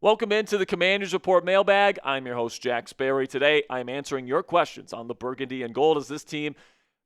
Welcome into the Commanders Report mailbag. I'm your host, Jack Sperry. Today, I'm answering your questions on the Burgundy and Gold as this team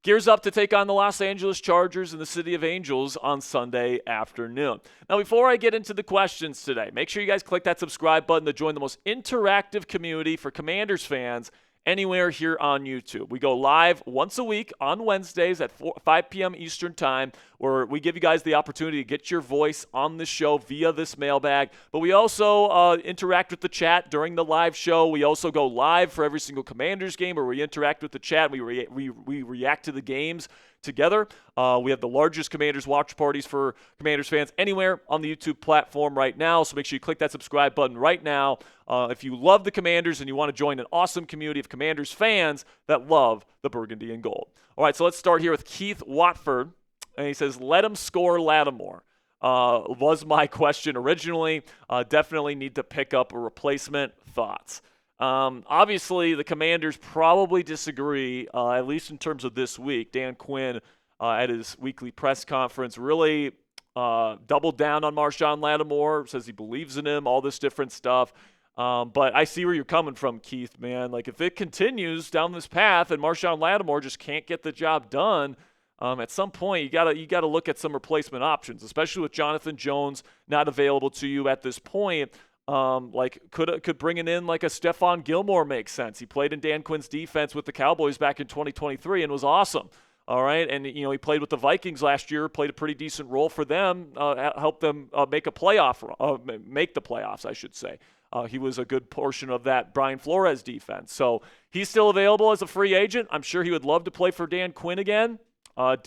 gears up to take on the Los Angeles Chargers in the City of Angels on Sunday afternoon. Now, before I get into the questions today, make sure you guys click that subscribe button to join the most interactive community for Commanders fans anywhere here on YouTube. We go live once a week on Wednesdays at 5 p.m. Eastern Time, where we give you guys the opportunity to get your voice on the show via this mailbag. But we also interact with the chat during the live show. We also go live for every single Commanders game where we interact with the chat. We react to the games together. We have the largest Commanders watch parties for Commanders fans anywhere on the YouTube platform right now, so make sure you click that subscribe button right now if you love the Commanders and you want to join an awesome community of Commanders fans that love the Burgundy and Gold. All right, so let's start here with Keith Watford, and he says, let him score Lattimore. Was my question originally. Definitely need to pick up a replacement. Thoughts? Obviously, the Commanders probably disagree, at least in terms of this week. Dan Quinn, at his weekly press conference, really doubled down on Marshon Lattimore, says he believes in him, all this different stuff. But I see where you're coming from, Keith, man. Like, if it continues down this path and Marshon Lattimore just can't get the job done, at some point you gotta look at some replacement options, especially with Jonathan Jones not available to you at this point. Could bringing in like a Stephon Gilmore make sense? He played in Dan Quinn's defense with the Cowboys back in 2023 and was awesome. All right, and he played with the Vikings last year, played a pretty decent role for them, helped them make the playoffs, I should say. He was a good portion of that Brian Flores defense. So he's still available as a free agent. I'm sure he would love to play for Dan Quinn again.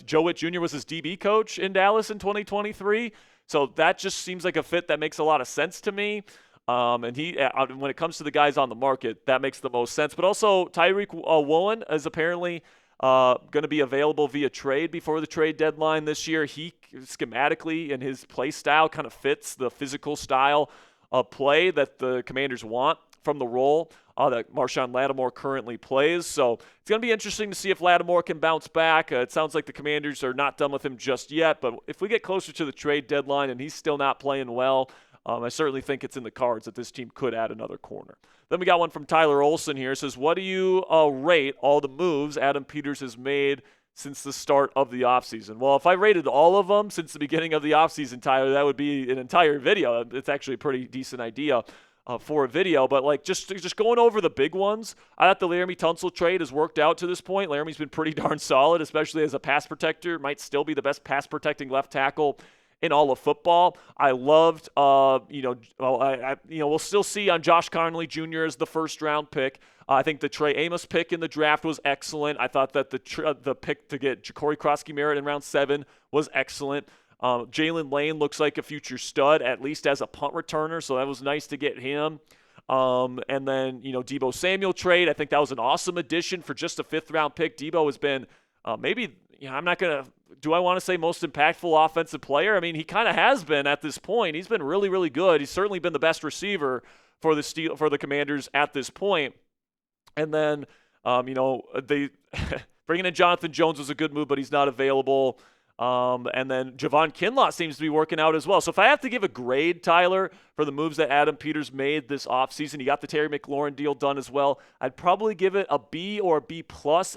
Joe Witt Jr. was his DB coach in Dallas in 2023. So that just seems like a fit that makes a lot of sense to me. And when it comes to the guys on the market, that makes the most sense. But also Tyreek Woolen is apparently going to be available via trade before the trade deadline this year. He schematically and his play style kind of fits the physical style of play that the Commanders want from the role that Marshon Lattimore currently plays. So it's going to be interesting to see if Lattimore can bounce back. It sounds like the Commanders are not done with him just yet, but if we get closer to the trade deadline and he's still not playing well, I certainly think it's in the cards that this team could add another corner. Then we got one from Tyler Olson here. It says, what do you rate all the moves Adam Peters has made since the start of the offseason? Well, if I rated all of them since the beginning of the offseason, Tyler, that would be an entire video. It's actually a pretty decent idea for a video. But like just going over the big ones, I thought the Laramie Tunsil trade has worked out to this point. Laramie's been pretty darn solid, especially as a pass protector. Might still be the best pass protecting left tackle in all of football. I loved, we'll still see on Josh Connolly Jr. as the first round pick. I think the Trey Amos pick in the draft was excellent. I thought that the pick to get Ja'Cory Krosky-Merritt in round 7 was excellent. Jalen Lane looks like a future stud, at least as a punt returner, so that was nice to get him. And then, Deebo Samuel trade, I think that was an awesome addition for just a 5th round pick. Deebo has been do I want to say most impactful offensive player? I mean, he kind of has been at this point. He's been really, really good. He's certainly been the best receiver for the Commanders at this point. And then, they bringing in Jonathan Jones was a good move, but he's not available. And then Javon Kinlaw seems to be working out as well. So if I have to give a grade, Tyler, for the moves that Adam Peters made this offseason, he got the Terry McLaurin deal done as well. I'd probably give it a B or a B+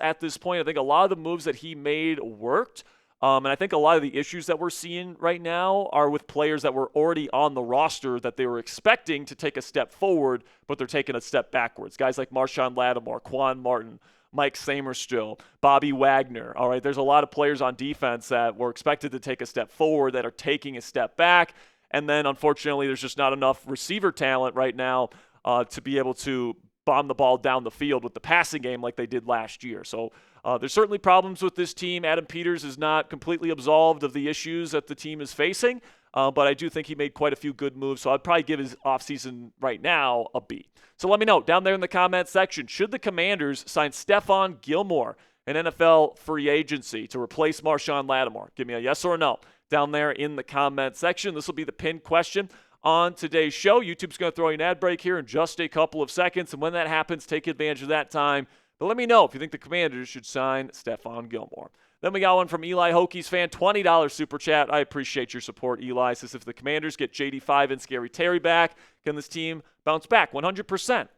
at this point. I think a lot of the moves that he made worked. And I think a lot of the issues that we're seeing right now are with players that were already on the roster that they were expecting to take a step forward, but they're taking a step backwards. Guys like Marshon Lattimore, Quan Martin, Mike Samerstill, Bobby Wagner. All right, there's a lot of players on defense that were expected to take a step forward that are taking a step back. And then, unfortunately, there's just not enough receiver talent right now to be able to bomb the ball down the field with the passing game like they did last year. So there's certainly problems with this team. Adam Peters is not completely absolved of the issues that the team is facing, but I do think he made quite a few good moves. So I'd probably give his offseason right now a B. So let me know down there in the comments section, should the Commanders sign Stephon Gilmore, an NFL free agency, to replace Marshon Lattimore? Give me a yes or a no down there in the comment section. This will be the pinned question on today's show. YouTube's going to throw you an ad break here in just a couple of seconds, and when that happens, take advantage of that time. But let me know if you think the Commanders should sign Stephon Gilmore. Then we got one from Eli Hokies fan, $20 super chat. I appreciate your support, Eli. Says if the Commanders get JD5 and Scary Terry back, can this team bounce back? 100%.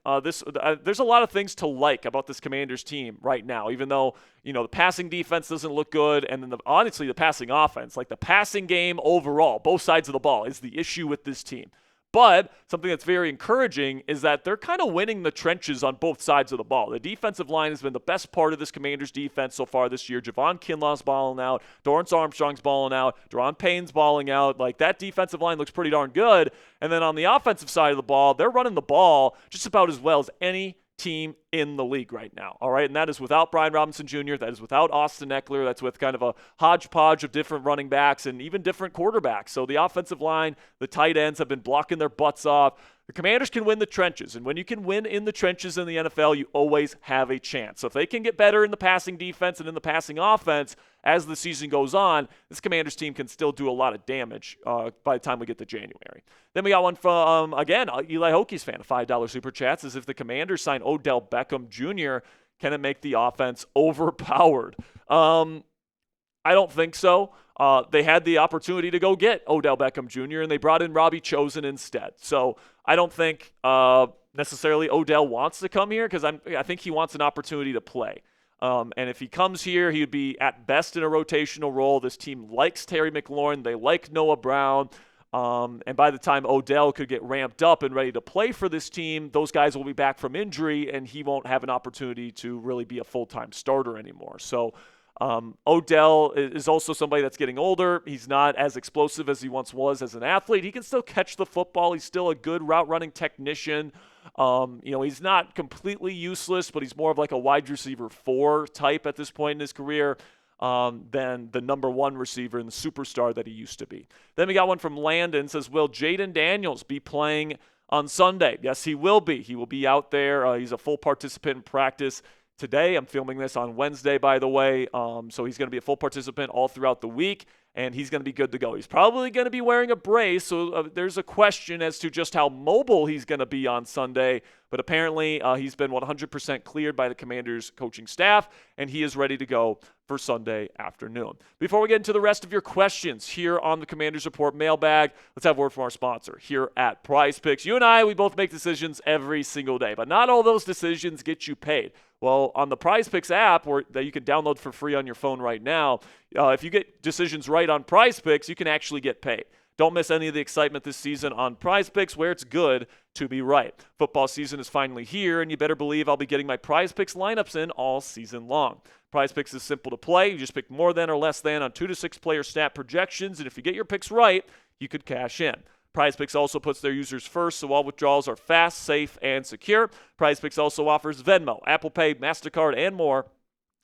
There's a lot of things to like about this Commanders team right now, even though, the passing defense doesn't look good, and then honestly, the passing offense, like the passing game overall, both sides of the ball, is the issue with this team. But something that's very encouraging is that they're kind of winning the trenches on both sides of the ball. The defensive line has been the best part of this Commanders defense so far this year. Javon Kinlaw's balling out. Dorrance Armstrong's balling out. Daron Payne's balling out. Like, that defensive line looks pretty darn good. And then on the offensive side of the ball, they're running the ball just about as well as any team in the league right now, all right? And that is without Brian Robinson Jr., that is without Austin Eckler, that's with kind of a hodgepodge of different running backs and even different quarterbacks. So the offensive line, the tight ends have been blocking their butts off. The Commanders can win the trenches, and when you can win in the trenches in the NFL, you always have a chance. So if they can get better in the passing defense and in the passing offense as the season goes on, this Commanders team can still do a lot of damage by the time we get to January. Then we got one from, again, Eli Hokies fan, a $5 super chat, says if the Commanders sign Odell Beckham Jr., can it make the offense overpowered? I don't think so. They had the opportunity to go get Odell Beckham Jr., and they brought in Robbie Chosen instead. So I don't think necessarily Odell wants to come here because I think he wants an opportunity to play. And if he comes here, he would be at best in a rotational role. This team likes Terry McLaurin. They like Noah Brown. And by the time Odell could get ramped up and ready to play for this team, those guys will be back from injury, and he won't have an opportunity to really be a full-time starter anymore. So Odell is also somebody that's getting older. He's not as explosive as he once was as an athlete. He can still catch the football. He's still a good route-running technician. He's not completely useless, but he's more of like a wide receiver 4 type at this point in his career than the number 1 receiver and the superstar that he used to be. Then we got one from Landon, says, will Jayden Daniels be playing on Sunday? Yes, he will be. He will be out there. He's a full participant in practice today. I'm filming this on Wednesday, by the way. So he's going to be a full participant all throughout the week, and he's going to be good to go. He's probably going to be wearing a brace, so there's a question as to just how mobile he's going to be on Sunday. But apparently he's been 100% cleared by the Commanders coaching staff, and he is ready to go for Sunday afternoon. Before we get into the rest of your questions here on the Commanders Report mailbag, let's have a word from our sponsor here at Prize Picks. You and I, we both make decisions every single day, but not all those decisions get you paid. Well, on the Prize Picks app that you can download for free on your phone right now, if you get decisions right on Prize Picks, you can actually get paid. Don't miss any of the excitement this season on Prize Picks, where it's good to be right. Football season is finally here, and you better believe I'll be getting my Prize Picks lineups in all season long. Prize Picks is simple to play. You just pick more than or less than on 2 to 6 player stat projections, and if you get your picks right, you could cash in. Prize Picks also puts their users first, so all withdrawals are fast, safe, and secure. Prize Picks also offers Venmo, Apple Pay, MasterCard, and more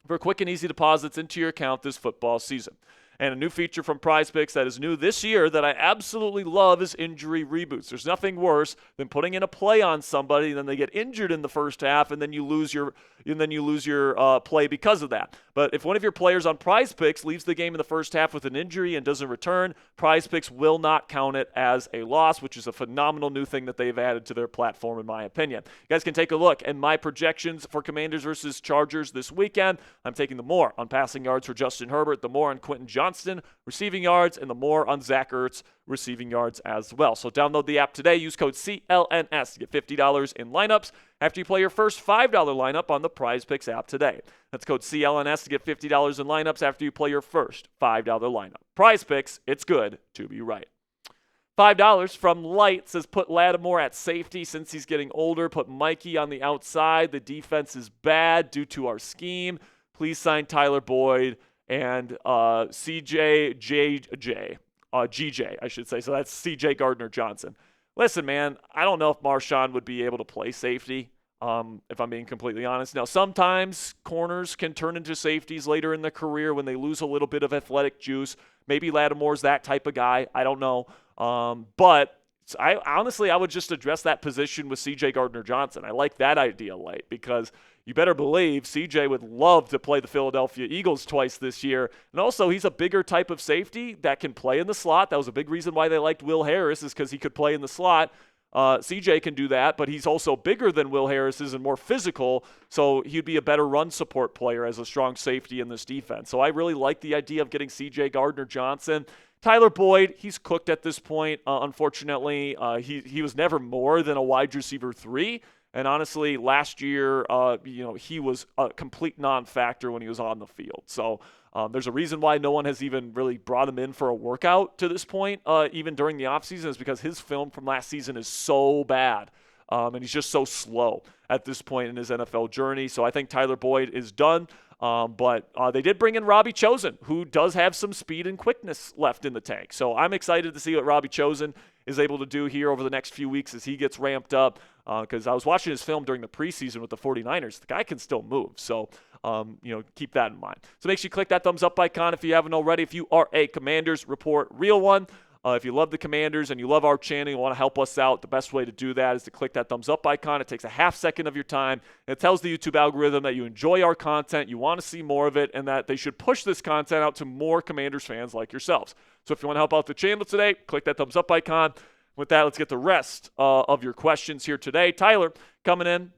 for quick and easy deposits into your account this football season. And a new feature from Prize Picks that is new this year that I absolutely love is injury reboots. There's nothing worse than putting in a play on somebody and then they get injured in the first half and then you lose your play because of that. But if one of your players on Prize Picks leaves the game in the first half with an injury and doesn't return, Prize Picks will not count it as a loss, which is a phenomenal new thing that they've added to their platform, in my opinion. You guys can take a look at my projections for Commanders versus Chargers this weekend. I'm taking the more on passing yards for Justin Herbert, the more on Quentin Johnston receiving yards, and the more on Zach Ertz receiving yards as well. So download the app today. Use code CLNS to get $50 in lineups after you play your first $5 lineup on the Prize Picks app today. That's code CLNS to get $50 in lineups after you play your first $5 lineup. Prize Picks, it's good to be right. $5 from Light says put Lattimore at safety since he's getting older. Put Mikey on the outside. The defense is bad due to our scheme. Please sign Tyler Boyd and GJ, I should say. So that's CJ Gardner-Johnson. Listen, man, I don't know if Marshon would be able to play safety, if I'm being completely honest. Now, sometimes corners can turn into safeties later in their career when they lose a little bit of athletic juice. Maybe Lattimore's that type of guy. I don't know. But I would just address that position with CJ Gardner-Johnson. I like that idea, Light, because you better believe CJ would love to play the Philadelphia Eagles twice this year. And also, he's a bigger type of safety that can play in the slot. That was a big reason why they liked Will Harris, is because he could play in the slot. CJ can do that, but he's also bigger than Will Harris is and more physical, so he'd be a better run support player as a strong safety in this defense. So I really like the idea of getting CJ Gardner-Johnson. Tyler Boyd, he's cooked at this point, unfortunately. He was never more than a wide receiver 3. And honestly, last year, he was a complete non-factor when he was on the field. So there's a reason why no one has even really brought him in for a workout to this point, even during the offseason, is because his film from last season is so bad. And he's just so slow at this point in his NFL journey. So I think Tyler Boyd is done. But they did bring in Robbie Chosen, who does have some speed and quickness left in the tank. So I'm excited to see what Robbie Chosen is able to do here over the next few weeks as he gets ramped up. Because I was watching his film during the preseason with the 49ers. The guy can still move. So, keep that in mind. So make sure you click that thumbs up icon if you haven't already. If you are a Commanders Report real one, if you love the Commanders and you love our channel, you want to help us out, the best way to do that is to click that thumbs up icon. It takes a half second of your time. It tells the YouTube algorithm that you enjoy our content, you want to see more of it, and that they should push this content out to more Commanders fans like yourselves. So if you want to help out the channel today, click that thumbs up icon. With that, let's get the rest of your questions here today. Tyler coming in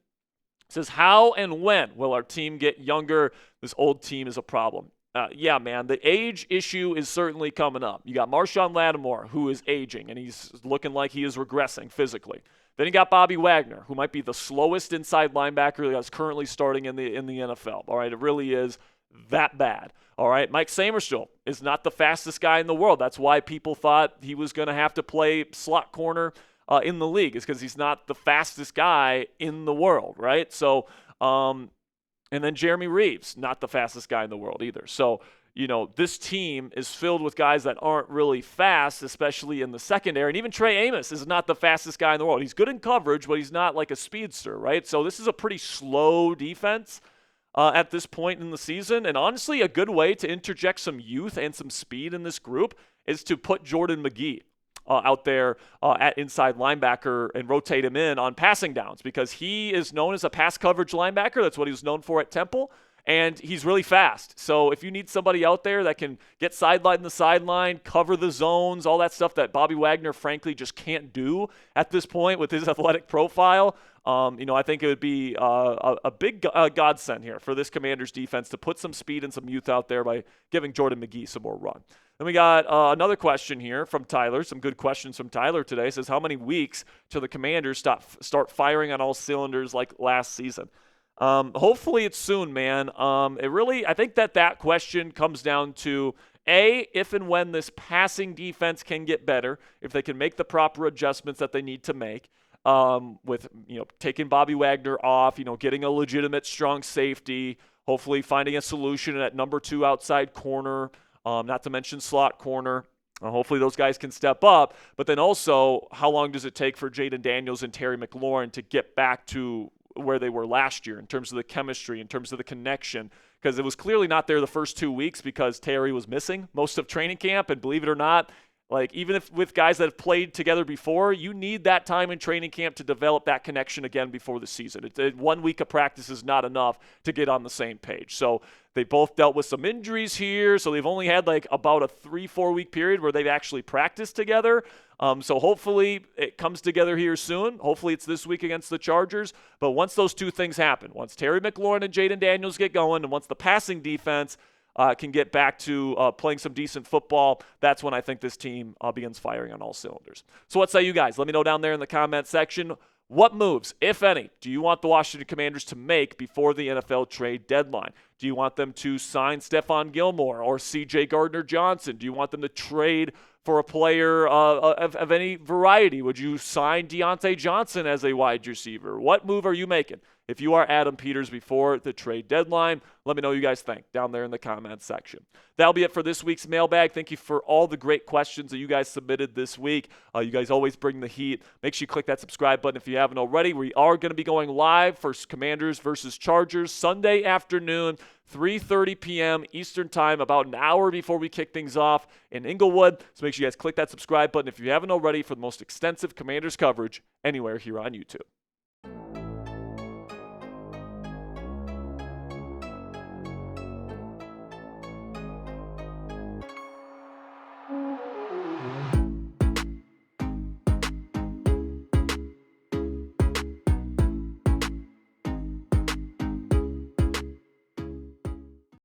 says, how and when will our team get younger? This old team is a problem. Yeah, man, the age issue is certainly coming up. You got Marshon Lattimore, who is aging, and he's looking like he is regressing physically. Then you got Bobby Wagner, who might be the slowest inside linebacker that's currently starting in the NFL. All right, it really is that bad. All right, Mike Samerstil is not the fastest guy in the world. That's why people thought he was going to have to play slot corner in the league, is because he's not the fastest guy in the world, right? So, and then Jeremy Reeves, not the fastest guy in the world either. So, this team is filled with guys that aren't really fast, especially in the secondary. And even Trey Amos is not the fastest guy in the world. He's good in coverage, but he's not like a speedster, right? So this is a pretty slow defense at this point in the season. And honestly, a good way to interject some youth and some speed in this group is to put Jordan McGee out there at inside linebacker and rotate him in on passing downs, because he is known as a pass coverage linebacker. That's what he was known for at Temple. And he's really fast. So if you need somebody out there that can get sideline to sideline, cover the zones, all that stuff that Bobby Wagner, frankly, just can't do at this point with his athletic profile, I think it would be a big godsend here for this Commanders defense to put some speed and some youth out there by giving Jordan McGee some more run. Then we got another question here from Tyler. Some good questions from Tyler today. It says, how many weeks till the Commanders start firing on all cylinders like last season? Hopefully it's soon, man. I think that question comes down to, if and when this passing defense can get better, if they can make the proper adjustments that they need to make, with, taking Bobby Wagner off, getting a legitimate strong safety, hopefully finding a solution at number 2 outside corner, not to mention slot corner. Hopefully those guys can step up. But then also, how long does it take for Jayden Daniels and Terry McLaurin to get back to where they were last year in terms of the chemistry, in terms of the connection? Because it was clearly not there the first 2 weeks because Terry was missing most of training camp. And believe it or not, even if with guys that have played together before, you need that time in training camp to develop that connection again before the season. 1 week of practice is not enough to get on the same page. So they both dealt with some injuries here. So they've only had about a 3-4 week period where they've actually practiced together. So hopefully it comes together here soon. Hopefully it's this week against the Chargers. But once those two things happen, once Terry McLaurin and Jayden Daniels get going, and once the passing defense can get back to playing some decent football, that's when I think this team begins firing on all cylinders. So what say you guys? Let me know down there in the comment section. What moves, if any, do you want the Washington Commanders to make before the NFL trade deadline? Do you want them to sign Stephon Gilmore or CJ Gardner-Johnson? Do you want them to trade for a player of any variety? Would you sign Deontay Johnson as a wide receiver? What move are you making? If you are Adam Peters before the trade deadline, let me know what you guys think down there in the comments section. That'll be it for this week's mailbag. Thank you for all the great questions that you guys submitted this week. You guys always bring the heat. Make sure you click that subscribe button if you haven't already. We are going to be going live for Commanders versus Chargers Sunday afternoon, 3:30 p.m. Eastern Time, about an hour before we kick things off in Inglewood. So make sure you guys click that subscribe button if you haven't already for the most extensive Commanders coverage anywhere here on YouTube.